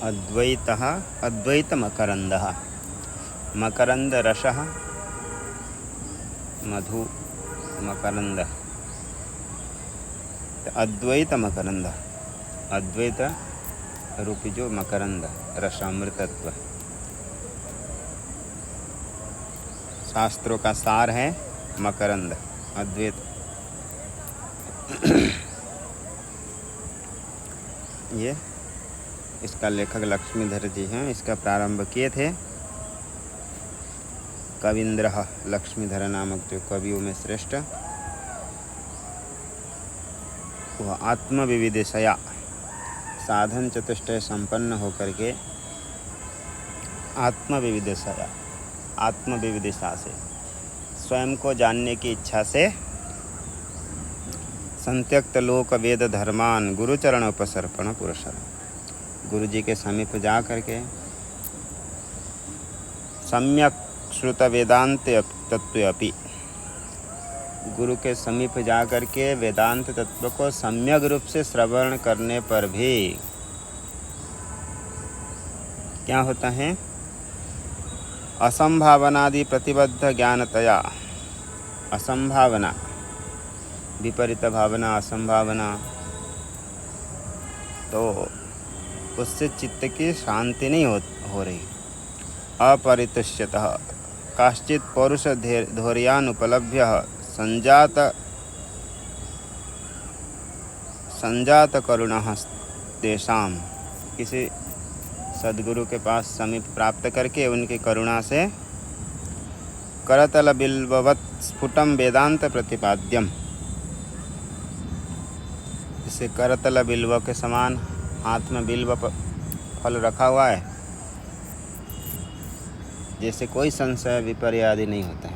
अद्वैतः अद्वैतमकरन्दः मकरन्दरसः मधु मकरंद अद्वैत मकरंद अद्वैत रूपी जो मकरंद रसामृतत्व शास्त्रों का सार है मकरंद अद्वैत। ये इसका लेखक लक्ष्मीधर जी हैं। इसका प्रारंभ किए थे कविंद्र लक्ष्मीधर नामक जो कवियों में श्रेष्ठ, वह आत्मविविदेशया साधन चतुष्टय संपन्न होकर के आत्मविविदेशा से स्वयं को जानने की इच्छा से संत्यक्त लोक वेद धर्मान गुरुचरण उपसर्पण पुरस्सर गुरु जी के समीप जा करके सम्यक श्रुत वेदांत तत्व गुरु के समीप जा करके वेदांत तत्व को सम्यक रूप से श्रवण करने पर भी क्या होता है, असंभावनादि प्रतिबद्ध ज्ञानतया, असंभावना विपरीत भावना असंभावना, तो उससे चित्त की शांति नहीं हो रही। अपरितुष्यतः काश्चित पौरुष धैर्यानुपलभ्य संजात करुणः तेषां, किसी सद्गुरु के पास समीप प्राप्त करके उनकी करुणा से करतल बिल्ववत् स्फुटम वेदांत प्रतिपाद्यम, इसे करतल बिल्व के समान हाथ में बिल्व फल रखा हुआ है, जैसे कोई संशय विपर्य आदि नहीं होता है,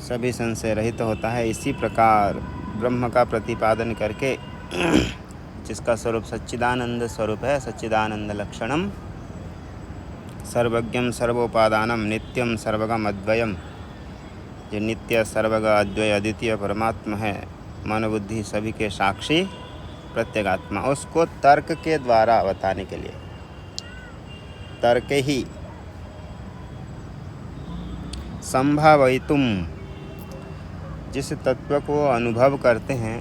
सभी संशय रहित होता है। इसी प्रकार ब्रह्म का प्रतिपादन करके जिसका स्वरूप सच्चिदानंद स्वरूप है, सच्चिदानंद लक्षणम सर्वज्ञम सर्वोपादानम नित्यम सर्वगम अद्वयम, जो नित्य सर्वग अद्वय अद्वितीय परमात्मा है, मन बुद्धि सभी के साक्षी प्रत्यगात्मा, उसको तर्क के द्वारा बताने के लिए, तर्क ही संभावयितुम, जिस तत्व को अनुभव करते हैं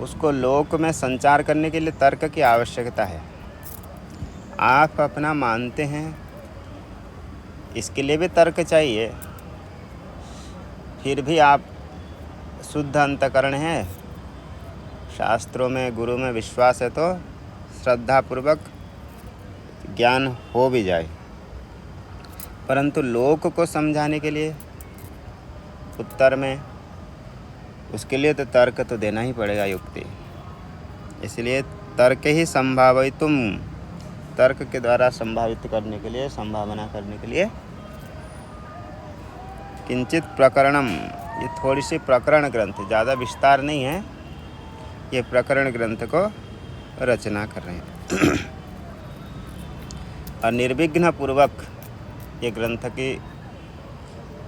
उसको लोक में संचार करने के लिए तर्क की आवश्यकता है। आप अपना मानते हैं, इसके लिए भी तर्क चाहिए। फिर भी आप शुद्ध अंतःकरण हैं, शास्त्रों में गुरु में विश्वास है, तो श्रद्धापूर्वक ज्ञान हो भी जाए, परंतु लोक को समझाने के लिए उत्तर में उसके लिए तो तर्क तो देना ही पड़ेगा, युक्ति। इसलिए तर्क ही संभावितुम, तर्क के द्वारा संभावित करने के लिए, संभावना करने के लिए किंचित प्रकरणम, ये थोड़ी सी प्रकरण ग्रंथ, ज़्यादा विस्तार नहीं है, ये प्रकरण ग्रंथ को रचना कर रहे हैं। और निर्विघ्न पूर्वक ये ग्रंथ की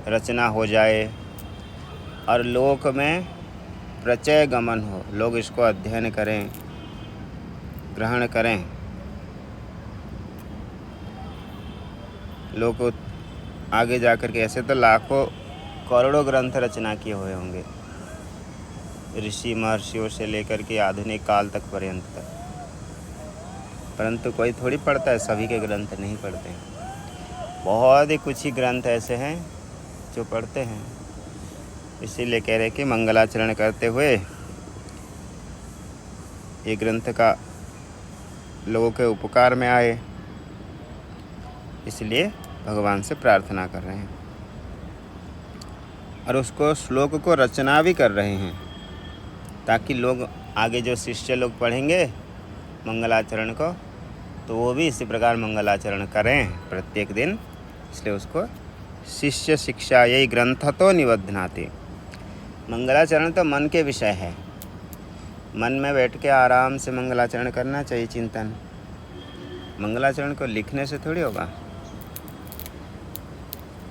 रचना हो जाए और लोक में प्रचय गमन हो, लोग इसको अध्ययन करें, ग्रहण करें, लोग आगे जाकर के, ऐसे तो लाखों करोड़ों ग्रंथ रचना किए हुए होंगे, ऋषि महर्षियों से लेकर के आधुनिक काल तक पर्यंत तक, परंतु कोई थोड़ी पढ़ता है, सभी के ग्रंथ नहीं पढ़ते हैं। बहुत ही कुछ ही ग्रंथ ऐसे हैं जो पढ़ते हैं। इसीलिए कह रहे कि मंगलाचरण करते हुए ये ग्रंथ का लोगों के उपकार में आए, इसलिए भगवान से प्रार्थना कर रहे हैं और उसको श्लोक को रचना भी कर रहे हैं, ताकि लोग आगे जो शिष्य लोग पढ़ेंगे मंगलाचरण को, तो वो भी इसी प्रकार मंगलाचरण करें प्रत्येक दिन। इसलिए उसको शिष्य शिक्षा यही ग्रंथ तो निबध्नाति। मंगलाचरण तो मन के विषय है, मन में बैठ के आराम से मंगलाचरण करना चाहिए, चिंतन। मंगलाचरण को लिखने से थोड़ी होगा।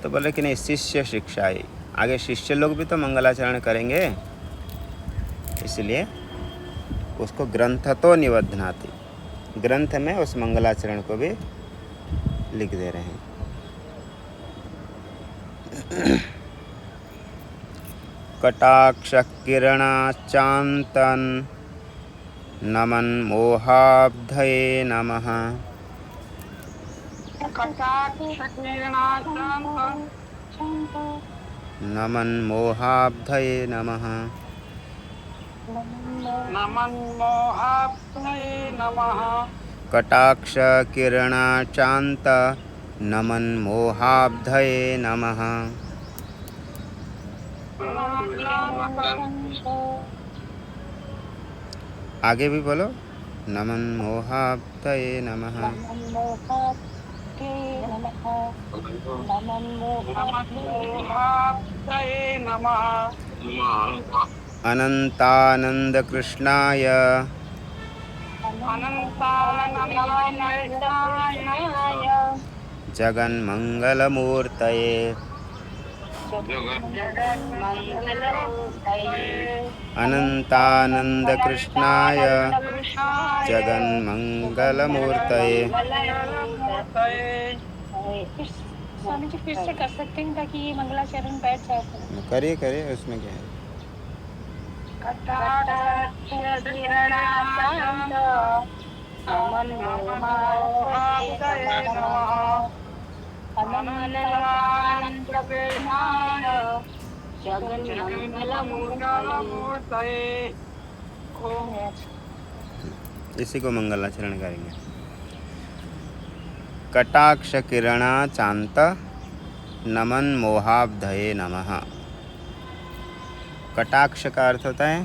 तो बोले कि नहीं, शिष्य शिक्षा ही, आगे शिष्य लोग भी तो मंगलाचरण करेंगे, इसलिए उसको ग्रंथ तो निबध्नाति, ग्रंथ में उस मंगलाचरण को भी लिख दे रहे हैं। कटाक्ष किरणाचांतन नमन मोहाब्धये नमः। नमन मोहाब्धये नमः। कटाक्ष किरणाचांत नमन मोहाब्धये नमः। आगे भी बोलो, नमन मोहाब्धये नमः। अनंतानंद कृष्णाय जगन्मंगलमूर्तये अनंतानंद कृष्णाय जगन्मंगलमूर्तये। स्वामी जी फिर से कर सकते हैं ताकि ये मंगलाचरण बैठ जाए। करिए करिए, उसमें क्या है। इसी को मंगलाचरण करेंगे। कटाक्ष किरणा चांत नमन मोहाब्धये नमः। कटाक्ष का अर्थ होता है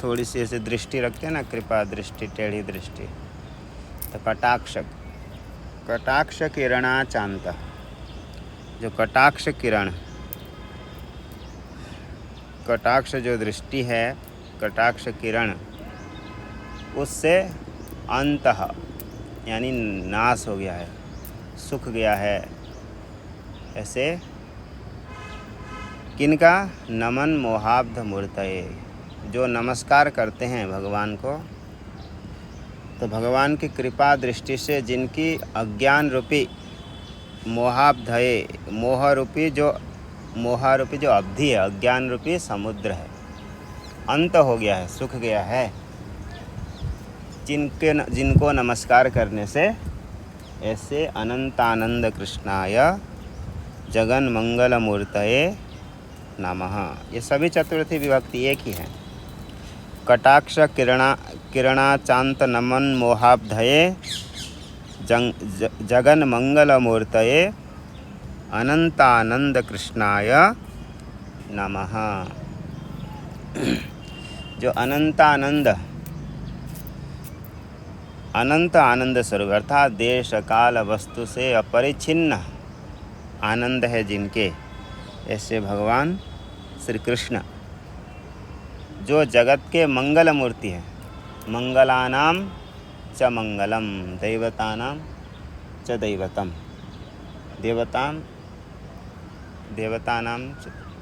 थोड़ी सी ऐसे दृष्टि रखते हैं ना, कृपा दृष्टि, टेढ़ी दृष्टि, तो कटाक्ष। कटाक्ष किरणा चांत, जो कटाक्ष किरण, कटाक्ष जो दृष्टि है, कटाक्ष किरण, उससे अंतः यानी नाश हो गया है, सूख गया है। ऐसे किनका? नमन मोहाब्ध मूर्तये, जो नमस्कार करते हैं भगवान को, तो भगवान की कृपा दृष्टि से जिनकी अज्ञान रूपी मोहाब्धये, मोह रूपी जो अवधि है, अज्ञान रूपी समुद्र है, अंत हो गया है, सूख गया है, जिनको नमस्कार करने से ऐसे अनंतानंद कृष्णाय जगन मंगल मूर्तये नमः। ये सभी चतुर्थी विभक्ति एक ही है। कटाक्ष किरणाचांत नमन मोहाब्धये जगन मंगल मूर्तये अनंतानंद कृष्णाय नमः। जो अनंत आनंद स्वरूप अर्थात देश काल वस्तु से अपरिच्छिन्न आनंद है जिनके, ऐसे भगवान श्री कृष्ण जो जगत के मंगल मूर्ति है। मंगलानाम च मंगलम, दैवतानाम च दैवतम, देवतानाम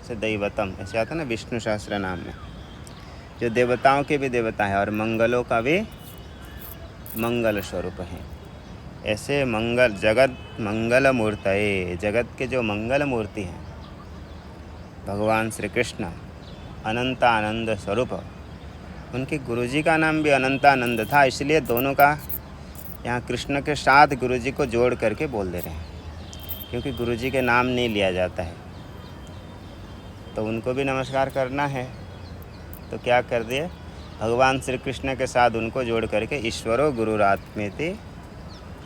च दैवतम, ऐसे आता है ना विष्णु सहस्त्र नाम में। जो देवताओं के भी देवता है और मंगलों का भी मंगल स्वरूप है। ऐसे जगत मंगल मूर्तये, जगत के जो मंगल मूर्ति हैं भगवान श्री कृष्ण अनंत आनंद स्वरूप। उनके गुरुजी का नाम भी अनंतानंद था, इसलिए दोनों का यहाँ कृष्ण के साथ गुरुजी को जोड़ करके बोल दे रहे हैं, क्योंकि गुरुजी के नाम नहीं लिया जाता है, तो उनको भी नमस्कार करना है। तो क्या कर दिए, भगवान श्री कृष्ण के साथ उनको जोड़ करके ईश्वरो गुरुरात्मेति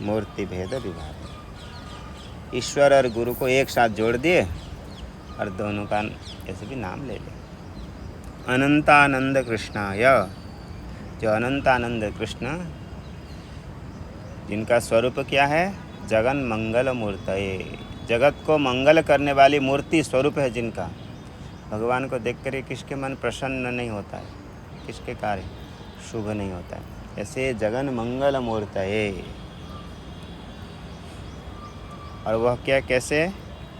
मूर्ति भेद विभाग, ईश्वर और गुरु को एक साथ जोड़ दिए और दोनों का ऐसे भी नाम ले लिया। अनंतानंद कृष्णाय, जो अनंतानंद कृष्ण जिनका स्वरूप क्या है, जगन मंगल मूर्तये, जगत को मंगल करने वाली मूर्ति स्वरूप है जिनका। भगवान को देख कर किसके मन प्रसन्न नहीं होता है, किसके कार्य शुभ नहीं होता है, ऐसे जगन मंगल मूर्तये। और वह क्या, कैसे?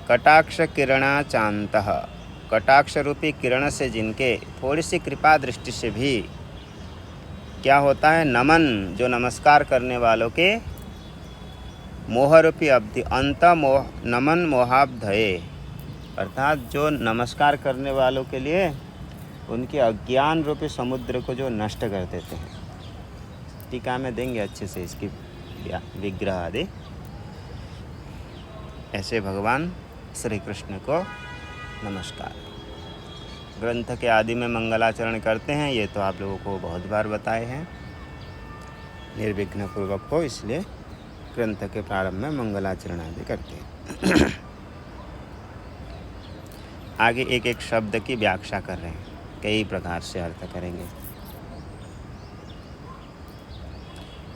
कटाक्ष किरणाचांतः, कटाक्ष रूपी किरण से जिनके थोड़ी सी कृपा दृष्टि से भी क्या होता है? नमन, जो नमस्कार करने वालों के मोहरूपी अब्धि अंत मोह नमन मोहाब्धये, अर्थात जो नमस्कार करने वालों के लिए उनके अज्ञान रूपी समुद्र को जो नष्ट कर देते हैं। टीका में देंगे अच्छे से इसकी विग्रह आदि। ऐसे भगवान श्री कृष्ण को नमस्कार। ग्रंथ के आदि में मंगलाचरण करते हैं, ये तो आप लोगों को बहुत बार बताए हैं निर्विघ्न पूर्वक हो, इसलिए ग्रंथ के प्रारंभ में मंगलाचरण आदि करते हैं। आगे एक एक शब्द की व्याख्या कर रहे हैं, कई प्रकार से अर्थ करेंगे।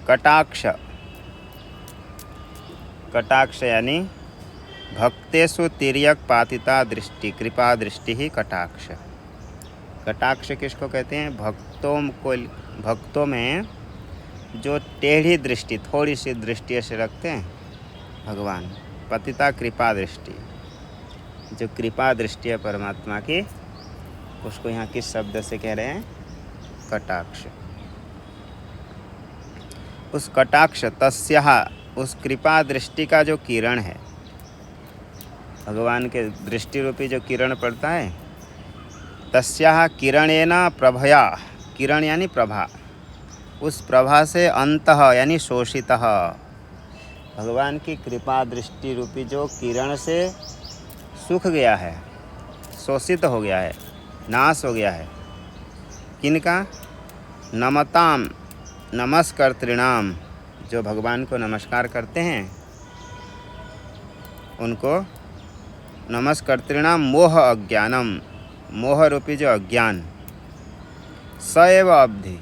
कटाक्ष, कटाक्ष यानी भक्तेषु तिर्यक पातिता दृष्टि, कृपा दृष्टि ही कटाक्ष। कटाक्ष किसको कहते हैं? भक्तों में जो टेढ़ी दृष्टि, थोड़ी सी दृष्टि ऐसे रखते हैं भगवान। पतिता कृपा दृष्टि, जो कृपा दृष्टि है परमात्मा की, उसको यहाँ किस शब्द से कह रहे हैं? कटाक्ष। उस कटाक्ष तस्याः, उस कृपा दृष्टि का जो किरण है, भगवान के दृष्टि रूपी जो किरण पड़ता है, तस्याः किरणेन प्रभया, किरण यानी प्रभा, उस प्रभा से अंतः यानी शोषितः, भगवान की कृपा दृष्टि रूपी जो किरण से सूख गया है, शोषित हो गया है, नाश हो गया है। किनका? नमताम, नमस्कर्तॄणाम, जो भगवान को नमस्कार करते हैं उनको नमस्कर्तॄणाम मोह अज्ञानम, मोह रूपी जो अज्ञान, स एव अब्धि,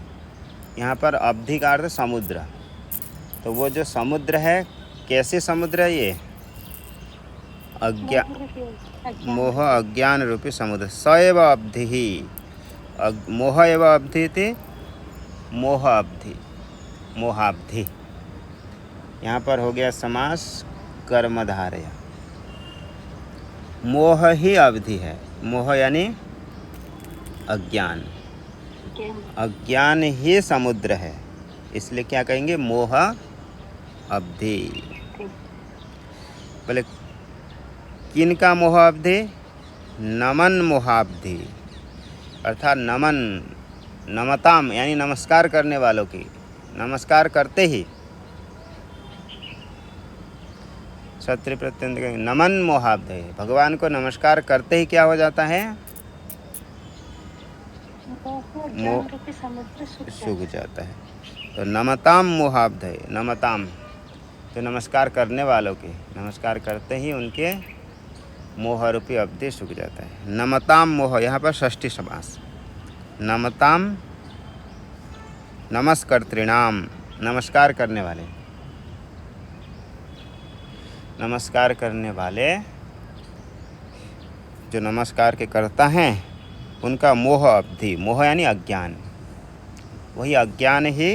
यहाँ पर अब्धि का अर्थ समुद्र। तो वो जो समुद्र है, कैसे समुद्र है ये? मोह अज्ञान रूपी समुद्र। स एव अब्धि ही, मोह एव अब्धि थी, मोह अब्धि, मोहाब्धि। यहाँ पर हो गया समास कर्मधारय। मोह ही अवधि है, मोह यानी अज्ञान, अज्ञान ही समुद्र है, इसलिए क्या कहेंगे? मोह अवधि। बोले किन का मोह अवधि? नमन मोहाब्धि, अर्थात नमन, नमताम यानी नमस्कार करने वालों की, नमस्कार करते ही क्षत्रिय प्रत्यंत नमन मोहाब्धि, भगवान को नमस्कार करते ही क्या हो जाता है? सूख जाता है। तो नमताम मोहाब्धि, नमताम तो नमस्कार करने वालों के, नमस्कार करते ही उनके मोह रूपी अवधि सूख जाता है। नमताम मोह, यहाँ पर षष्ठी समास। नमताम नमस्कर्तॄणाम, नमस्कार करने वाले, नमस्कार करने वाले जो नमस्कार के करता हैं उनका मोह अवधि, मोह यानी अज्ञान, वही अज्ञान ही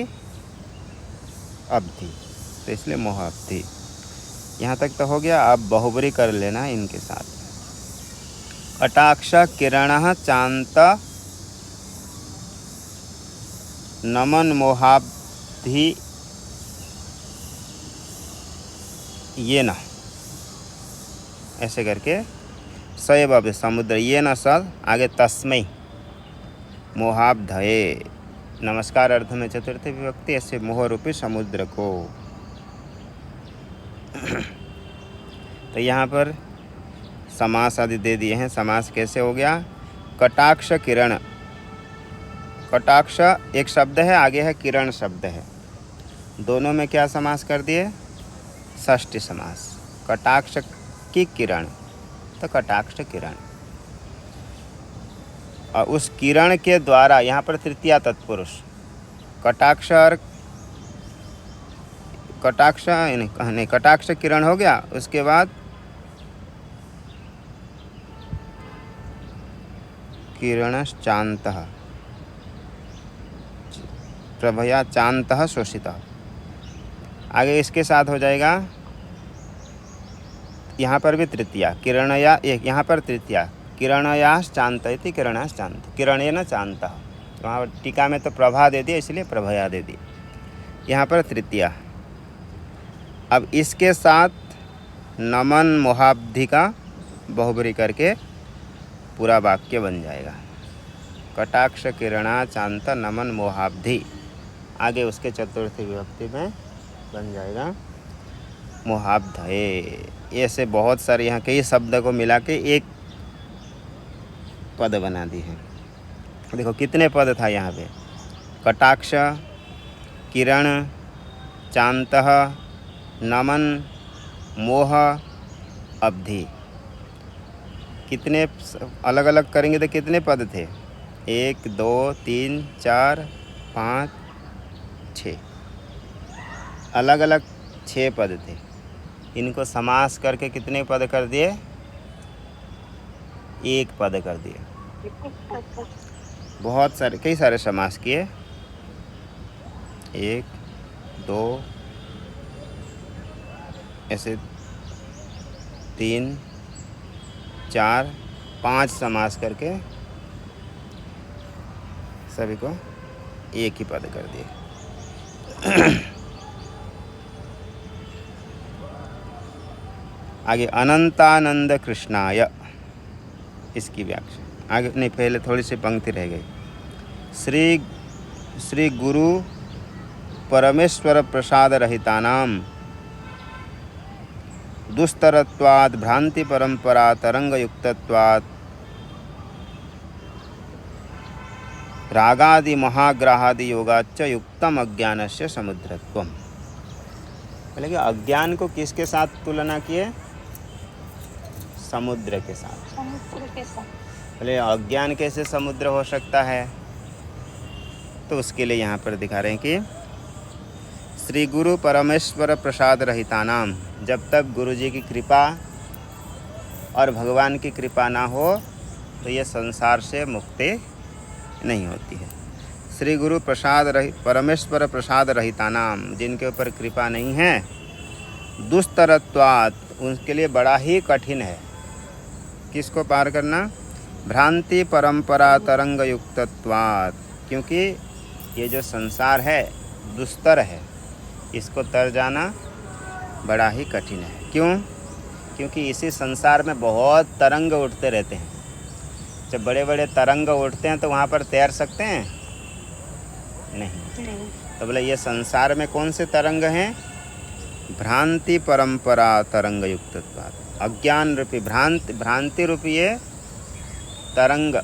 अवधि, तो इसलिए मोह अवधि। यहाँ तक तो हो गया। अब बहुबरी कर लेना इनके साथ। कटाक्ष किरण चांत नमन मोहाब्धि ये न, ऐसे करके सैव अब्धि समुद्र, ये न सद आगे तस्मै मोहाब्धये, नमस्कार अर्थ में चतुर्थी विभक्ति, ऐसे मोह रूपी समुद्र को। तो यहाँ पर समास आदि दे दिए हैं। समास कैसे हो गया? कटाक्ष किरण, कटाक्ष एक शब्द है, आगे है किरण शब्द है, दोनों में क्या समास कर दिए? षष्ठी समास। कटाक्ष की किरण, तो कटाक्ष किरण, और उस किरण के द्वारा, यहाँ पर तृतीया तत्पुरुष, कटाक्ष और कटाक्ष नहीं, कटाक्ष किरण हो गया। उसके बाद किरणश्चान्तः, प्रभया चान्तः शोषितः, आगे इसके साथ हो जाएगा। यहाँ पर भी तृतीया किरणया, यहाँ पर तृतीया किरणयाश्चान्त इति किरणाश्चान्त, किरणेन चान्तः, वहाँ टीका में तो प्रभा दे दिया, इसलिए प्रभया दे दी। यहाँ पर तृतीया। अब इसके साथ नमन मोहाब्धि का बहुब्री करके पूरा वाक्य बन जाएगा। कटाक्ष किरणा चांत नमन मोहाब्धि, आगे उसके चतुर्थी विभक्ति में बन जाएगा मोहाब्धये। ऐसे बहुत सारे यहाँ कई शब्द को मिला के एक पद बना दी है। देखो कितने पद था यहाँ पे, कटाक्ष, किरण, चांतः, नमन, मोह, अब्धि। कितने अलग अलग करेंगे तो कितने पद थे, 1 2 3 4 5 6, अलग अलग 6 पद थे। इनको समास करके कितने पद कर दिए, 1 पद कर दिए। बहुत सारे कई सारे समास किए, 1 2 ऐसे 3 4 5 समास करके सभी को एक ही पद कर दिए। आगे अनंतानंद कृष्णाय, इसकी व्याख्या आगे नहीं, पहले थोड़ी सी पंक्ति रह गई। श्री गुरु परमेश्वर प्रसाद रहितानाम दुस्तरत्वात् भ्रांति परंपरा तरंग युक्तत्वात् रागादि महाग्रहादि योगाच्च युक्तम अज्ञानस्य समुद्रत्वम। बोले कि अज्ञान को किसके साथ तुलना किए, समुद्र के साथ। समुद्र के साथ। बोले अज्ञान कैसे समुद्र हो सकता है, तो उसके लिए यहाँ पर दिखा रहे हैं कि श्री गुरु परमेश्वर प्रसाद रहितानाम, जब तक गुरु जी की कृपा और भगवान की कृपा ना हो तो ये संसार से मुक्ति नहीं होती है। श्री गुरु परमेश्वर प्रसाद रहितानाम, जिनके ऊपर कृपा नहीं है, दुस्तरत्वात्, उनके लिए बड़ा ही कठिन है किसको पार करना, भ्रांति परंपरा तरंग युक्तत्वात्, क्योंकि ये जो संसार है दुस्तर है, इसको तर जाना बड़ा ही कठिन है। क्यों? क्योंकि इसी संसार में बहुत तरंग उठते रहते हैं। जब बड़े बड़े तरंग उठते हैं तो वहाँ पर तैर सकते हैं? नहीं। तो बोले ये संसार में कौन से तरंग हैं, भ्रांति परंपरा तरंग युक्तत्वात्, अज्ञान रूपी भ्रांति रूपी ये तरंग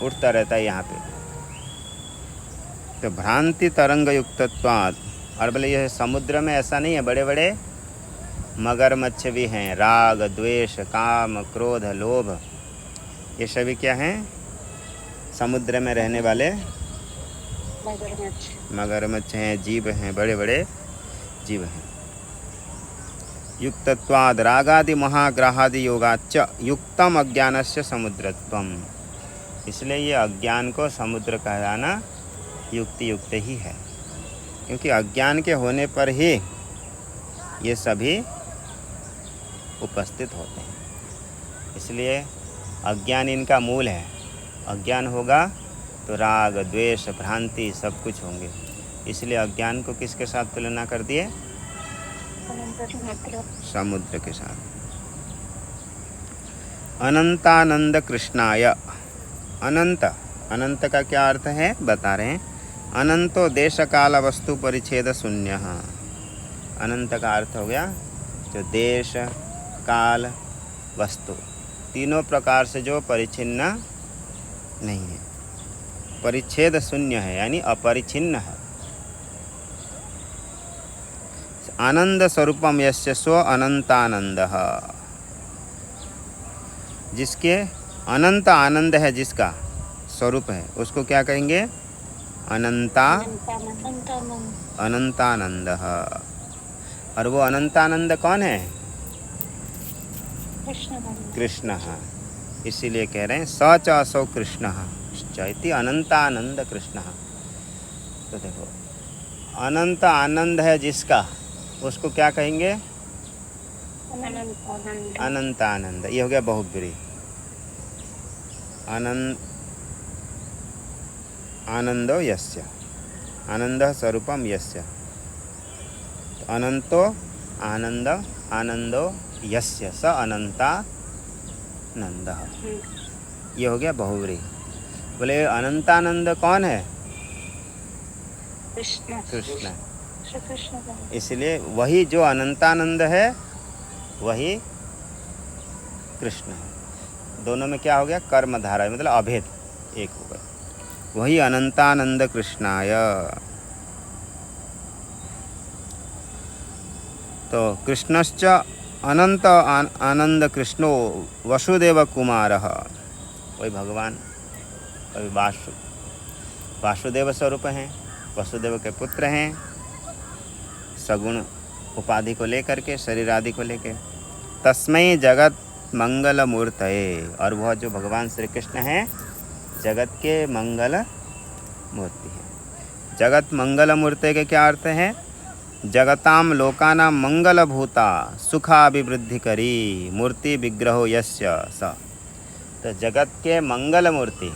उठता रहता है यहाँ पे। तो भ्रांति तरंग युक्तत्वात्, और बोले यह समुद्र में ऐसा नहीं है, बड़े बड़े मगरमच्छ भी हैं, राग द्वेष काम क्रोध लोभ, ये सभी क्या हैं, समुद्र में रहने वाले मगरमच्छ हैं, जीव हैं, बड़े बड़े जीव हैं। युक्तत्वाद् रागादि महाग्रहादि योगाच्च युक्तम अज्ञानस्य समुद्रत्वम, इसलिए ये अज्ञान को समुद्र कहलाना युक्ति युक्त ही है, क्योंकि अज्ञान के होने पर ही ये सभी उपस्थित होते हैं। इसलिए अज्ञान इनका मूल है। अज्ञान होगा तो राग द्वेष भ्रांति सब कुछ होंगे। इसलिए अज्ञान को किसके साथ तुलना कर दिए, समुद्र के साथ। अनंतानंद कृष्णाय, अनंत, अनंत का क्या अर्थ है बता रहे हैं, अनंतो देश काल वस्तु परिच्छेद शून्य। अनंत का अर्थ हो गया जो देश काल वस्तु तीनों प्रकार से जो परिच्छिन्न नहीं है, परिच्छेद शून्य है, यानी अपरिच्छिन्न है। आनंद स्वरूपम यस्य स्व अनंतानंदः, जिसके अनंत आनंद है, जिसका स्वरूप है, उसको क्या कहेंगे, अनंतानंदः। और वो अनंतानंद कौन है, कृष्ण। इसीलिए कह रहे हैं स च असौ कृष्ण चैति अनंतानंद कृष्ण। तो देखो अनंत आनंद है जिसका, उसको क्या कहेंगे, अनंत आनंद। ये हो गया बहुब्री। आनंदो यस्य, आनंद स्वरूपम यस्य, तो अनंतो आनंद, आनंदो यस्य स अनंतानंदः, ये हो गया बहुव्रीहि। बोले अनंतानंद कौन है? कृष्ण, कृष्ण है। श्री कृष्ण का। इसलिए वही जो अनंतानंद है वही कृष्ण है। दोनों में क्या हो गया? कर्म धारा, मतलब अभेद एक हो गया। वही अनंतानंद कृष्णाय। तो कृष्णश्च अनंत आनंद कृष्णो वसुदेव कुमारः, वही भगवान, वही वासुदेव स्वरूप हैं, वसुदेव के पुत्र हैं, सगुण उपाधि को लेकर के, शरीर आदि को लेकर। तस्मै जगत मंगल मूर्तये, और वह जो भगवान श्री कृष्ण हैं जगत के मंगल मूर्ति हैं। जगत मंगल मूर्ति के क्या अर्थ हैं? जगताम लोकानां मंगल भूता सुखाभिवृद्धि करी मूर्ति विग्रहो यस्य स। तो जगत के मंगल मूर्ति,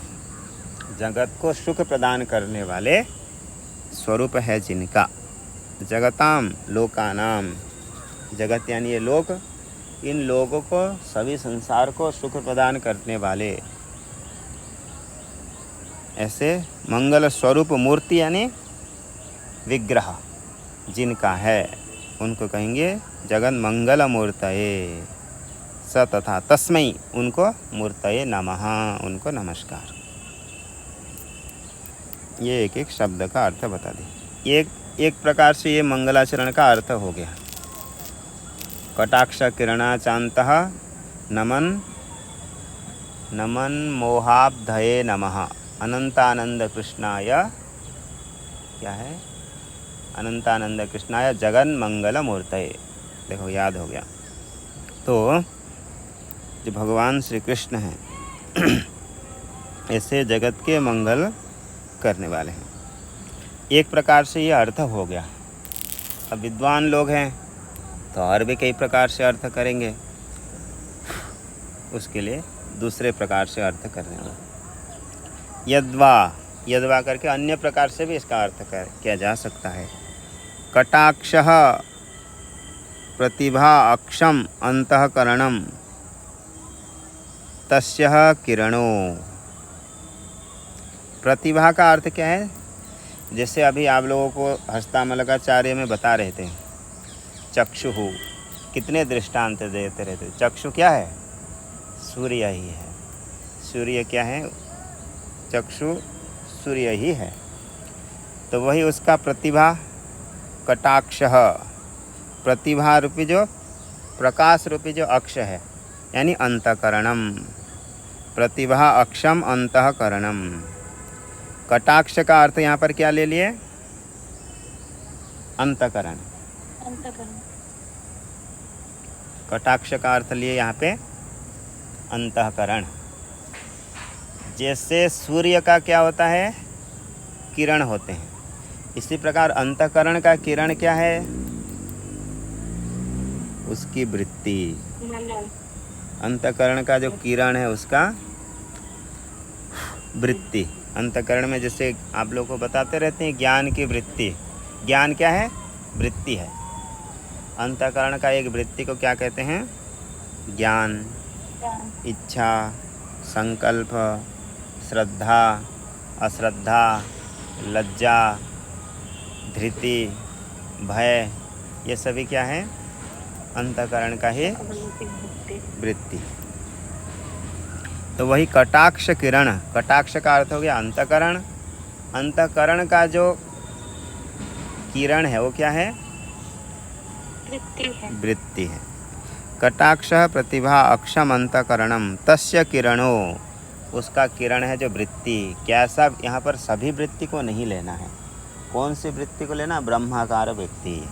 जगत को सुख प्रदान करने वाले स्वरूप है जिनका। जगताम लोकानाम, जगत यानी ये लोक, इन लोगों को, सभी संसार को सुख प्रदान करने वाले ऐसे मंगल स्वरूप मूर्ति यानी विग्रह जिनका है, उनको कहेंगे जगन मंगल मूर्तये स तथा तस्मै, उनको मूर्तये नमः, उनको नमस्कार। ये एक एक शब्द का अर्थ बता दें। एक प्रकार से ये मंगलाचरण का अर्थ हो गया। कटाक्ष किरणाचान्तः नमन नमन मोहाब्धये नमः अनंतानंद कृष्णाय, क्या है? अनंतानंद कृष्णाय जगन मंगल मूर्तये। देखो याद हो गया। तो जो भगवान श्री कृष्ण हैं ऐसे जगत के मंगल करने वाले हैं। एक प्रकार से ये अर्थ हो गया। अब विद्वान लोग हैं तो और भी कई प्रकार से अर्थ करेंगे, उसके लिए दूसरे प्रकार से अर्थ करने वाले। यद्वा करके अन्य प्रकार से भी इसका अर्थ किया जा सकता है। कटाक्षः प्रतिभा अक्षम अंतःकरणम तस्यः किरणो। प्रतिभा का अर्थ क्या है? जैसे अभी आप लोगों को हस्तामलकाचार्य में बता रहे थे, चक्षु, कितने दृष्टांत देते रहते। चक्षु क्या है? सूर्य ही है। सूर्य क्या है? चक्षु सूर्य ही है। तो वही उसका प्रतिभा कटाक्षः, प्रतिभा रूपी जो प्रकाश रूपी जो अक्ष है, यानी अंतःकरणम, प्रतिभा अक्षम अंतःकरणम। कटाक्ष का अर्थ यहाँ पर क्या ले लिए? अंतःकरण। कटाक्ष का अर्थ लिए यहाँ पे अंतःकरण। जैसे सूर्य का क्या होता है? किरण होते हैं, इसी प्रकार अंतःकरण का किरण क्या है? उसकी वृत्ति। अंतःकरण का जो किरण है उसका वृत्ति। अंतःकरण में जैसे आप लोग को बताते रहते हैं ज्ञान की वृत्ति। ज्ञान क्या है? वृत्ति है। अंतःकरण का एक वृत्ति को क्या कहते हैं? ज्ञान, इच्छा, संकल्प, श्रद्धा, अश्रद्धा, लज्जा, धृति, भय, ये सभी क्या है? अंतःकरण का ही वृत्ति। तो वही कटाक्ष किरण, कटाक्ष का अर्थ हो गया अंतःकरण। अंतःकरण का जो किरण है वो क्या है? वृत्ति है। कटाक्ष प्रतिभा अक्षम अंतःकरणम तस्य किरणो, उसका किरण है जो वृत्ति। कैसा? यहाँ पर सभी वृत्ति को नहीं लेना है। कौन सी वृत्ति को लेना? ब्रह्माकार वृत्ति।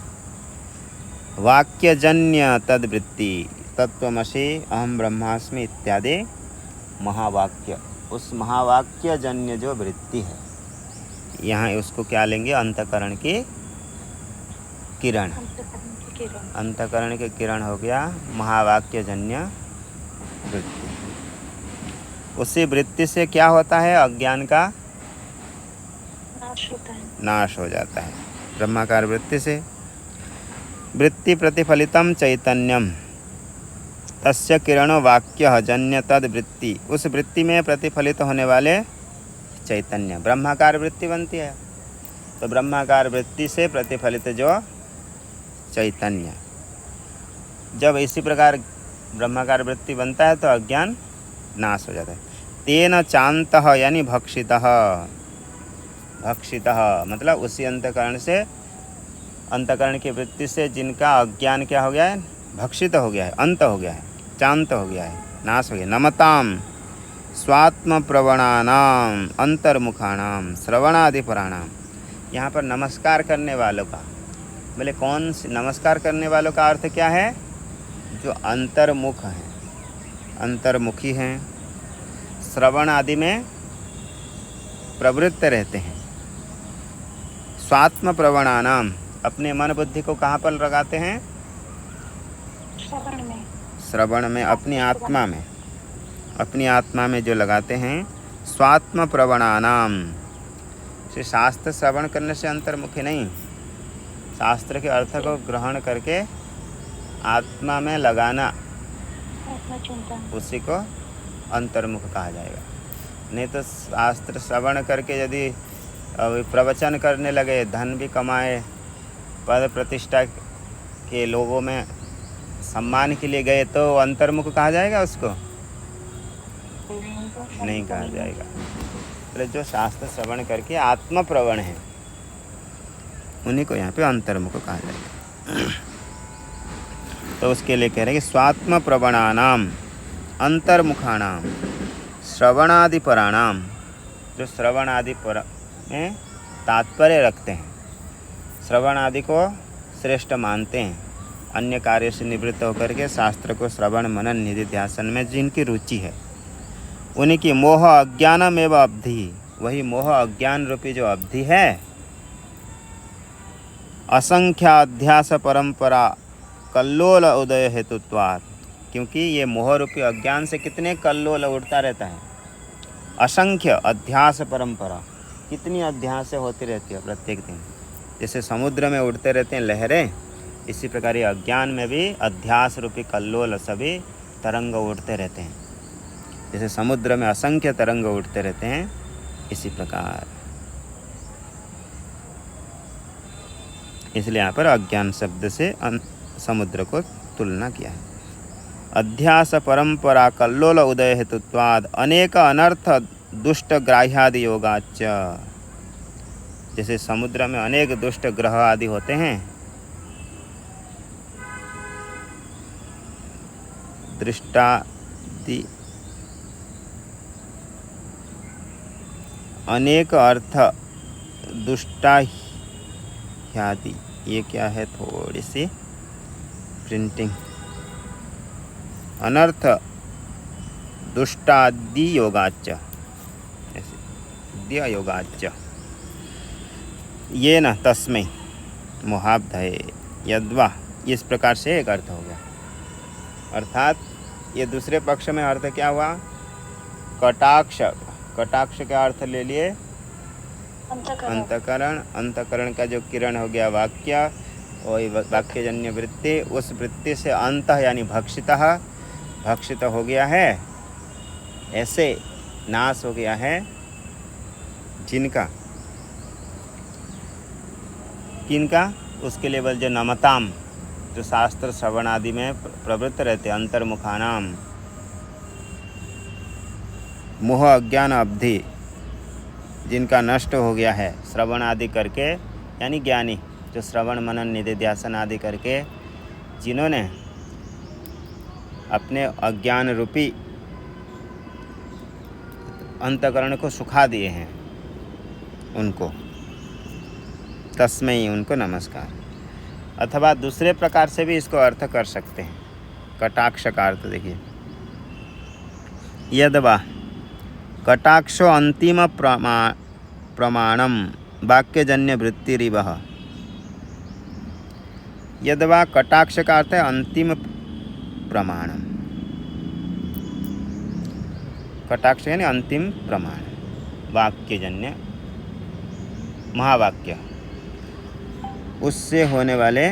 वाक्यजन्य तद्वृत्ति, तत्त्वमसि अहम ब्रह्मास्मि इत्यादि महावाक्य, उस महावाक्य जन्य जो वृत्ति है, यहाँ उसको क्या लेंगे? अंतःकरण की किरण। अंतःकरण के किरण हो गया महावाक्य जन्य वृत्ति। उसी वृत्ति से क्या होता है? अज्ञान का नाश होता है। नाश हो जाता है ब्रह्माकार वृत्ति से। वृत्ति प्रतिफलितम चैतन्यम तस्य किरणो वाक्य जन्य तद वृत्ति, उस वृत्ति में प्रतिफलित होने वाले चैतन्य ब्रह्माकार वृत्ति बनती है। तो ब्रह्माकार वृत्ति से प्रतिफलित जो चैतन्य, जब इसी प्रकार ब्रह्माकार वृत्ति बनता है तो अज्ञान नाश हो जाता है। तेन चान्तः यानी भक्षितः, भक्षितः मतलब उसी अंतकरण से, अंतकरण की वृत्ति से जिनका अज्ञान क्या हो गया है, भक्षित हो गया है, अंत हो गया है, चांत हो गया है, नाश हो गया। नमताम स्वात्म प्रवणानाम अंतर्मुखाणाम श्रवणादिपराणाम। यहाँ पर नमस्कार करने वालों का, बोले कौन से नमस्कार करने वालों का अर्थ क्या है, जो अंतर्मुख हैं, अंतर्मुखी हैं, श्रवण आदि में प्रवृत्त रहते हैं। स्वात्म प्रवणानाम, अपने मन बुद्धि को कहाँ पर लगाते हैं, श्रवण में, श्रवण में, अपनी आत्मा में, अपनी आत्मा में जो लगाते हैं। स्वात्म प्रवणानाम से शास्त्र श्रवण करने से अंतर्मुखी नहीं, शास्त्र के अर्थ को ग्रहण करके आत्मा में लगाना, आत्मचिंतन, उसी को अंतर्मुख कहा जाएगा। नहीं तो शास्त्र श्रवण करके यदि प्रवचन करने लगे, धन भी कमाए, पद प्रतिष्ठा के लोगों में सम्मान के लिए गए, तो अंतर्मुख कहा जाएगा उसको, नहीं कहा जाएगा। तो जो शास्त्र श्रवण करके आत्म प्रवण है उन्हीं को यहाँ पे अंतर्मुख कहा जाएगा। तो उसके लिए कह रहे हैं कि स्वात्म प्रवणानाम अंतर्मुखानाम श्रवणादि पराणाम, जो श्रवण आदि पर में तात्पर्य रखते हैं, श्रवण आदि को श्रेष्ठ मानते हैं, अन्य कार्य से निवृत्त होकर के शास्त्र को श्रवण मनन निधिध्यासन में जिनकी रुचि है, उन्हीं की मोह अज्ञानम एवं अवधि, वही मोह अज्ञान रूपी जो अवधि है, असंख्याध्यास परंपरा कल्लोल उदय हेतुत्वात्, क्योंकि ये मोह रूपी अज्ञान से कितने कल्लोल उड़ता रहता है। असंख्य अध्यास परंपरा, कितनी अध्यास होती रहती है प्रत्येक दिन, जैसे समुद्र में उड़ते रहते हैं लहरें, इसी प्रकार ये अज्ञान में भी अध्यास रूपी कल्लोल सभी तरंग उड़ते रहते हैं। जैसे समुद्र में असंख्य तरंग उठते रहते हैं, इसी प्रकार इसलिए यहाँ पर अज्ञान शब्द से समुद्र को तुलना किया है। अध्यास परंपरा कल्लोल उदय हेतुत्वाद अनेक अनर्थ दुष्ट ग्राह्यादि योगाच, जैसे समुद्र में अनेक दुष्ट ग्रह आदि होते हैं, दृष्टादि अनेक अर्थ दुष्टाह्यादि, ये क्या है, थोड़ी सी प्रिंटिंग, अनर्थ दुष्टादि योगाच, ऐसे योगाच, ये न तस्मै मोहाब्धये यद्वा, इस प्रकार से एक अर्थ हो गया। अर्थात ये दूसरे पक्ष में अर्थ क्या हुआ, कटाक्ष, कटाक्ष का अर्थ ले लिए अंतकरण, अंतकरण का जो किरण हो गया वाक्य, वही वाक्यजन्य वृत्ति, उस वृत्ति से अंत यानी भक्षितः, भक्षित हो गया है, ऐसे नाश हो गया है जिनका, किनका, उसके लिए बोल जो नमताम, जो शास्त्र श्रवण आदि में प्रवृत्त रहते, अंतर्मुखानाम, मोह अज्ञान अवधि जिनका नष्ट हो गया है श्रवण आदि करके, यानी ज्ञानी जो श्रवण मनन निधिध्यासन आदि करके जिन्होंने अपने अज्ञान रूपी अंतकरण को सुखा दिए हैं, उनको तस्मै, उनको नमस्कार। अथवा दूसरे प्रकार से भी इसको अर्थ कर सकते हैं, कटाक्ष का अर्थ देखिए, यद्वा कटाक्षो अंतिम प्रमाणम वाक्यजन्य वृत्तिरिवः, यद्वा कटाक्ष का अर्थ है अंतिम प्रमाणम, कटाक्ष यानी अंतिम प्रमाण, वाक्यजन्य महावाक्य, उससे होने वाले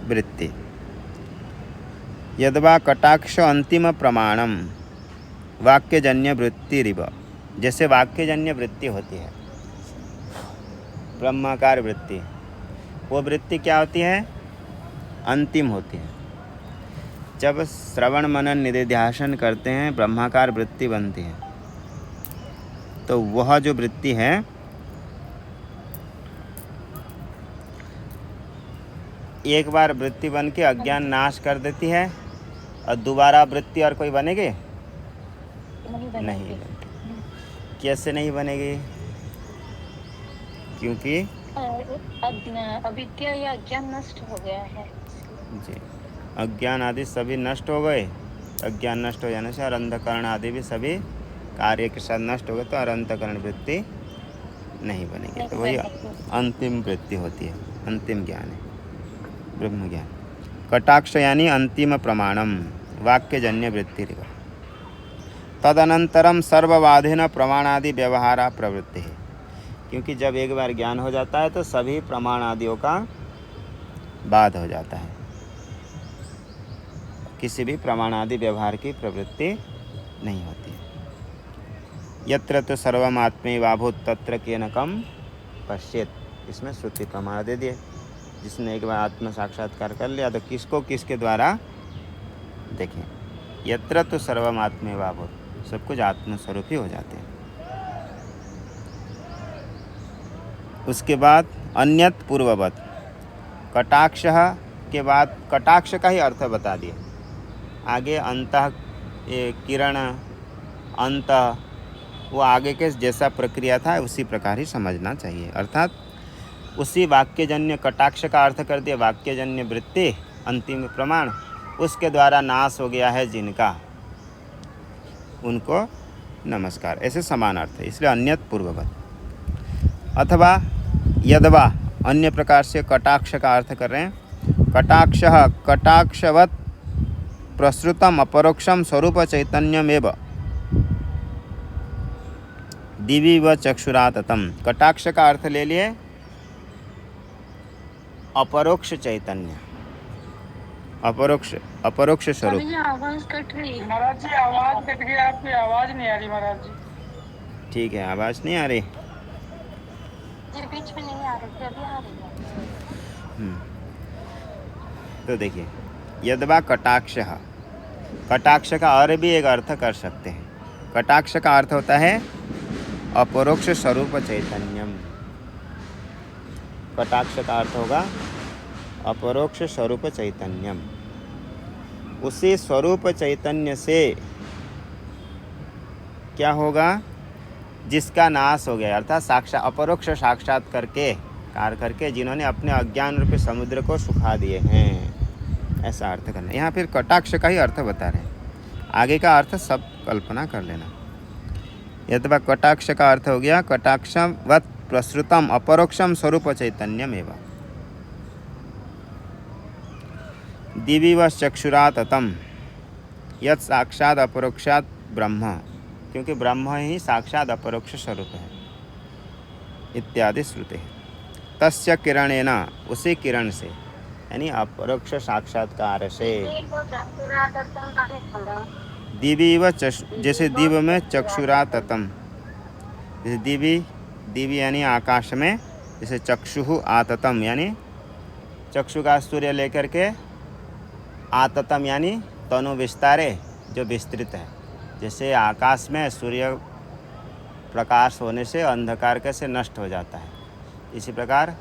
वृत्ति। यद्वा कटाक्ष अंतिम प्रमाणम वाक्यजन्य वृत्तिरिव, जैसे वाक्यजन्य वृत्ति होती है, ब्रह्माकार वृत्ति, वो वृत्ति क्या होती है? अंतिम होती है। जब श्रवण मनन निधिध्यासन करते हैं ब्रह्माकार वृत्ति बनती है, तो वह जो वृत्ति है एक बार वृत्ति बन के अज्ञान नाश कर देती है, और दोबारा वृत्ति और कोई बनेगी? नहीं बनेगी। कैसे नहीं बनेगी? क्योंकि अविद्या या अज्ञान नष्ट हो गया है जी, अज्ञान आदि सभी नष्ट हो गए। अज्ञान नष्ट हो जाने से और अंधकरण आदि भी सभी कार्य के साथ नष्ट हो गए, तो और अंतकरण वृत्ति नहीं बनेगी। तो वही अंतिम वृत्ति होती है, अंतिम ज्ञान है ब्रह्म ज्ञान। कटाक्ष यानी अंतिम प्रमाणम वाक्यजन्य वृत्ति। तदनंतरम सर्वबाधिन प्रमाणादि व्यवहारा प्रवृत्ति है, क्योंकि जब एक बार ज्ञान हो जाता है तो सभी प्रमाण आदियों का बाध हो जाता है, किसी भी प्रमाण आदि व्यवहार की प्रवृत्ति नहीं होती है। यत्र तो सर्वमात्मैवाभूत तत्र केन कम पश्येत, इसमें श्रुति प्रमाण दे दिए। जिसने एक बार आत्म साक्षात्कार कर लिया तो किसको किसके द्वारा देखें। यत्र तो सर्वमात्मैवाभूत, सब कुछ आत्मस्वरूप ही हो जाते हैं। उसके बाद अन्यत पूर्ववत, कटाक्ष के बाद कटाक्ष का ही अर्थ बता दिए। आगे अंतः किरण अंत, वो आगे के जैसा प्रक्रिया था उसी प्रकार ही समझना चाहिए। अर्थात उसी वाक्यजन्य, कटाक्ष का अर्थ कर दिया वाक्यजन्य वृत्ति अंतिम प्रमाण, उसके द्वारा नाश हो गया है जिनका, उनको नमस्कार, ऐसे समान अर्थ है, इसलिए अन्यत पूर्ववत। अथवा यद्वा, अन्य प्रकार से कटाक्ष का अर्थ कर रहे हैं। कटाक्ष कटाक्षवत प्रसृतम अपरोक्षम स्वरूप चैतन्यमेव दिवि व चक्षुराततम। कटाक्ष का अर्थ ले लिए अपरोक्ष चैतन्य, अपरोक्ष स्वरूप। आवाज कट रही है महाराज जी, आवाज कट गई, आपकी आवाज नहीं आ रही महाराज जी। ठीक है, आवाज़ नहीं आ रही जी, बीच में नहीं आ रही थी, अभी आ रही है। तो देखिए, यद्वा कटाक्ष, कटाक्ष का और भी एक अर्थ कर सकते हैं। कटाक्ष का अर्थ होता है अपरोक्ष स्वरूप चैतन्यम। कटाक्ष का अर्थ होगा अपरोक्ष स्वरूप चैतन्यम। उसी स्वरूप चैतन्य से क्या होगा? जिसका नाश हो गया, अर्थात साक्षात अपरोक्ष साक्षात करके कार्य करके जिन्होंने अपने अज्ञान रूपी समुद्र को सुखा दिए हैं, ऐसा अर्थ करना। यहाँ फिर कटाक्ष का ही अर्थ बता रहे हैं, आगे का अर्थ सब कल्पना कर लेना। यद्वा कटाक्ष का अर्थ हो गया कटाक्षवत प्रसृतम अपरोक्षम स्वरूप चैतन्यम एवं दिवि व चक्षुराततम यत् साक्षात अपरोक्षात ब्रह्म, क्योंकि ब्रह्म ही साक्षात अपरोक्ष स्वरूप है, इत्यादि श्रुति है। तस्य किरणेन, उसी किरण से, यानी अपरोक्ष साक्षात्कार से। दिवि व जैसे दिव में चक्षुराततम, जैसे दिवि यानी आकाश में, जैसे चक्षु आततम यानी चक्षु का सूर्य लेकर के, आततम यानी तनु विस्तारे, जो विस्तृत है। जैसे आकाश में सूर्य प्रकाश होने से अंधकार कैसे नष्ट हो जाता है, इसी प्रकार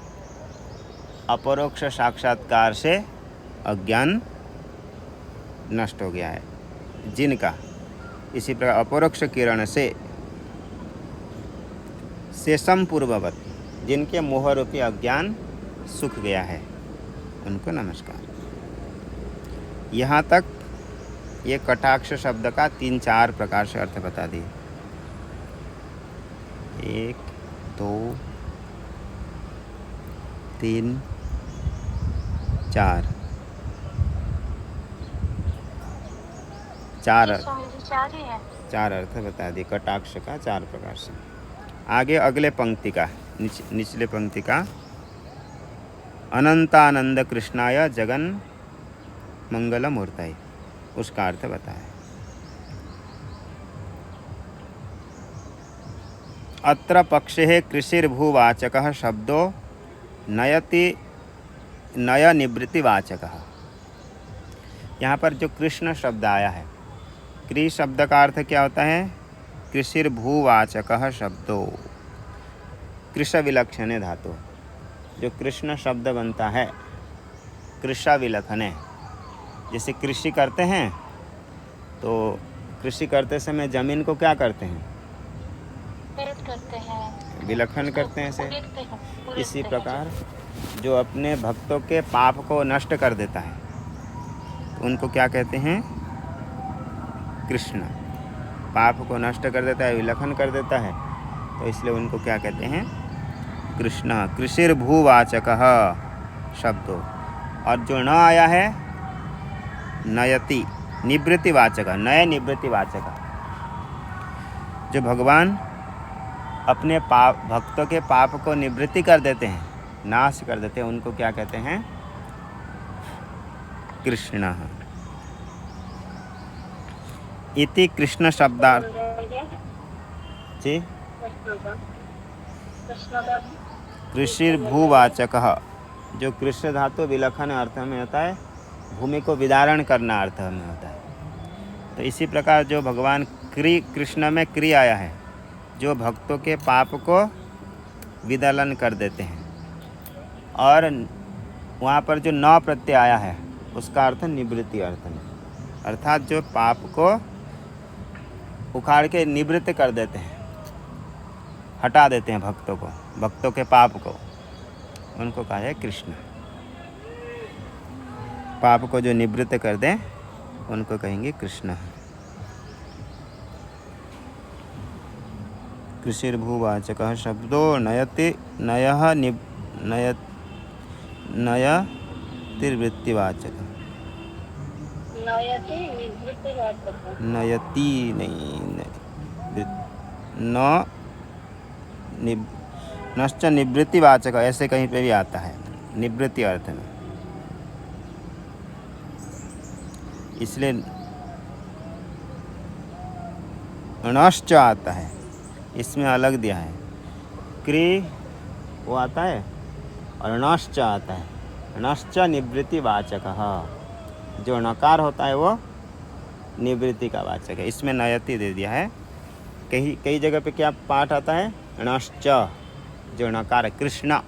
अपरोक्ष साक्षात्कार से अज्ञान नष्ट हो गया है जिनका। इसी प्रकार अपरोक्ष किरण से शेषम पूर्ववत, जिनके मोह रूपी अज्ञान सूख गया है, उनको नमस्कार। यहाँ तक ये कटाक्ष शब्द का 3-4 प्रकार से अर्थ बता दिए। 1 2 3 4 4 अर्थ बता दिए कटाक्ष का 4 प्रकार से। आगे अगले पंक्ति का निचले पंक्ति का अनंतानंद कृष्णाय जगन मंगल मूर्तये, उसका अर्थ बताया। अत्र पक्षे कृषिर्भूवाचकः शब्दो नयति नय निवृत्तिवाचकः। यहाँ पर जो कृष्ण शब्द आया है, कृ शब्द का अर्थ क्या होता है? कृषिर्भूवाचकः शब्दो, कृष विलक्षण धातु। जो कृष्ण शब्द बनता है कृषा विलक्षण है। जैसे कृषि करते हैं तो कृषि करते समय जमीन को क्या करते हैं? करते हैं, विलक्षण करते हैं से। कुरेदते हैं। इसी प्रकार जो अपने भक्तों के पाप को नष्ट कर देता है तो उनको क्या कहते हैं? कृष्ण। पाप को नष्ट कर देता है, विलक्षण कर देता है, तो इसलिए उनको क्या कहते हैं? कृष्ण। कृषिर्भूवाचकः शब्दो। और जो न आया है नयति निवृत्तिवाचक, नय निवृत्तिवाचक। जो भगवान अपने पाप भक्तों के पाप को निवृत्ति कर देते हैं, नाश कर देते हैं, उनको क्या कहते हैं? कृष्ण। इति कृष्ण शब्दार्थ जी कृषिर्भूवाचकः। जो कृष्ण धातु विलक्षण अर्थ में होता है, भूमि को विदारण करना अर्थ में होता है। तो इसी प्रकार जो भगवान कृष्ण में क्रि आया है, जो भक्तों के पाप को विदलन कर देते हैं, और वहाँ पर जो न प्रत्यय आया है उसका अर्थ निवृत्ति अर्थ में, अर्थात जो पाप को उखाड़ के निवृत्त कर देते हैं, हटा देते हैं भक्तों को, भक्तों के पाप को, उनको कहा है कृष्ण। पाप को जो निवृत्त कर दें उनको कहेंगे कृष्ण। कृषिर्भूवाचकः शब्दो नयति नयः नयतिर्वृत्तिवाचक। नयति नहीं, नश्च निवृत्तिवाचक, ऐसे कहीं पे भी आता है निवृत्ति अर्थ में। इसलिए नश्च आता है, इसमें अलग दिया है। क्रि वो आता है और नश्च आता है। नश्च निवृत्तिवाचक, जो नकार होता है वो निवृत्ति का वाचक है। इसमें नयति दे दिया है। कई जगह पे क्या पाठ आता है? नश्च, जो नकार है। कृष्ण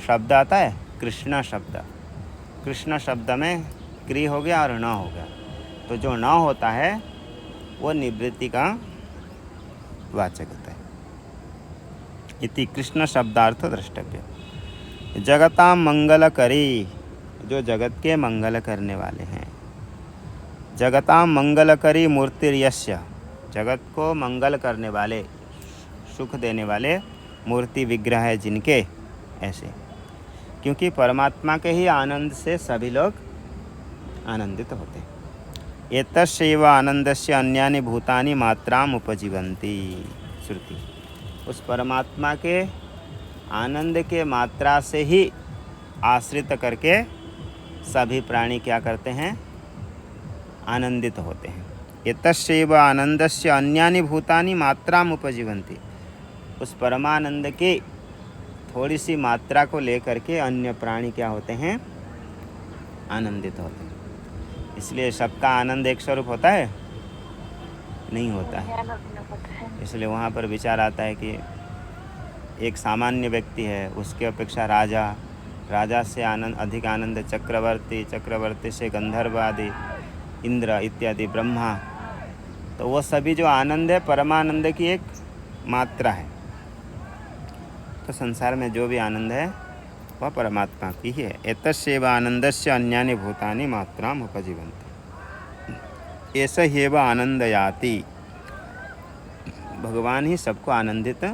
शब्द आता है, कृष्ण शब्द, कृष्ण शब्द में क्रि हो गया और न हो गया, तो जो न होता है वो निवृत्ति का वाचक होता है। इति कृष्ण शब्दार्थ द्रष्टव्य। जगतां मंगलकरी, जो जगत के मंगल करने वाले हैं। जगतां मंगलकरी मूर्तिर्यस्य, जगत को मंगल करने वाले, सुख देने वाले मूर्ति विग्रह है जिनके, ऐसे। क्योंकि परमात्मा के ही आनंद से सभी लोग आनंदित होते हैं। एतस्यैव आनंदस्य अन्यानि भूतानि मात्राम उपजीवन्ति। श्रुति उस परमात्मा के आनंद के मात्रा से ही आश्रित करके सभी प्राणी क्या करते हैं? आनंदित होते हैं। एतस्यैव आनंदस्य अन्यानि भूतानि मात्राम उपजीवन्ति। उस परमानंद की थोड़ी सी मात्रा को लेकर के अन्य प्राणी क्या होते हैं? आनंदित होते हैं। इसलिए सबका आनंद एक स्वरूप होता है? नहीं होता है। इसलिए वहाँ पर विचार आता है कि एक सामान्य व्यक्ति है, उसके अपेक्षा राजा से आनंद अधिक आनंद चक्रवर्ती से गंधर्व आदि, इंद्र इत्यादि, ब्रह्मा। तो वो सभी जो आनंद है परमानंद की एक मात्रा है। तो संसार में जो भी आनंद है वह परमात्मा की ही है। एतस्यैव आनंदस्य अन्यानि भूतानि मात्राम उपजीवन्ति। ऐसा ह्येव आनंदयाति, भगवान ही सबको आनंदित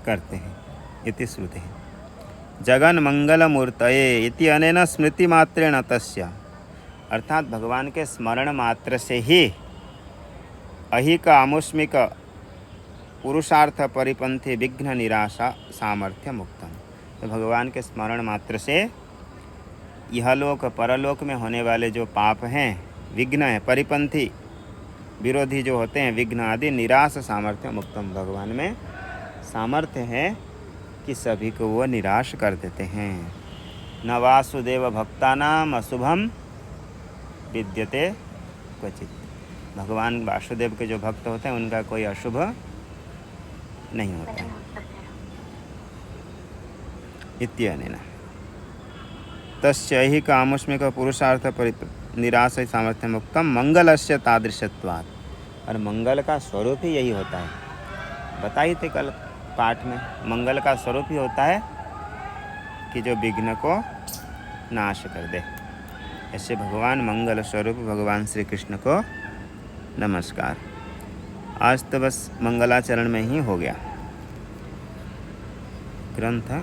करते हैं। इति श्रुति। जगन मंगल मूर्तये इति अनेन स्मृति मात्रेण तस्य, अर्थात भगवान के स्मरण मात्र से ही अहिक आमुष्मिक पुरुषार्थ परिपंथी विघ्न निराशा सामर्थ्य मुक्तम। तो भगवान के स्मरण मात्र से इहलोक परलोक में होने वाले जो पाप हैं, विघ्न है, परिपंथी विरोधी जो होते हैं, विघ्न आदि, निराश सामर्थ्य मुक्तम, भगवान में सामर्थ्य है कि सभी को वो निराश कर देते हैं। न वासुदेव भक्तानाम अशुभम विद्यते क्वचित। भगवान वासुदेव के जो भक्त होते हैं उनका कोई अशुभ नहीं होता है। इत्यनेन तस्य हि कामुष्मिक पुरुषार्थ निराश सामर्थ्य मुक्तम मंगलस्य तादृशत्वात्। और मंगल का स्वरूप ही यही होता है। बताइए थे कल पाठ में, मंगल का स्वरूप ही होता है कि जो विघ्न को नाश कर दे। ऐसे भगवान मंगल स्वरूप भगवान श्री कृष्ण को नमस्कार। आज तो बस मंगलाचरण में ही हो गया ग्रंथ।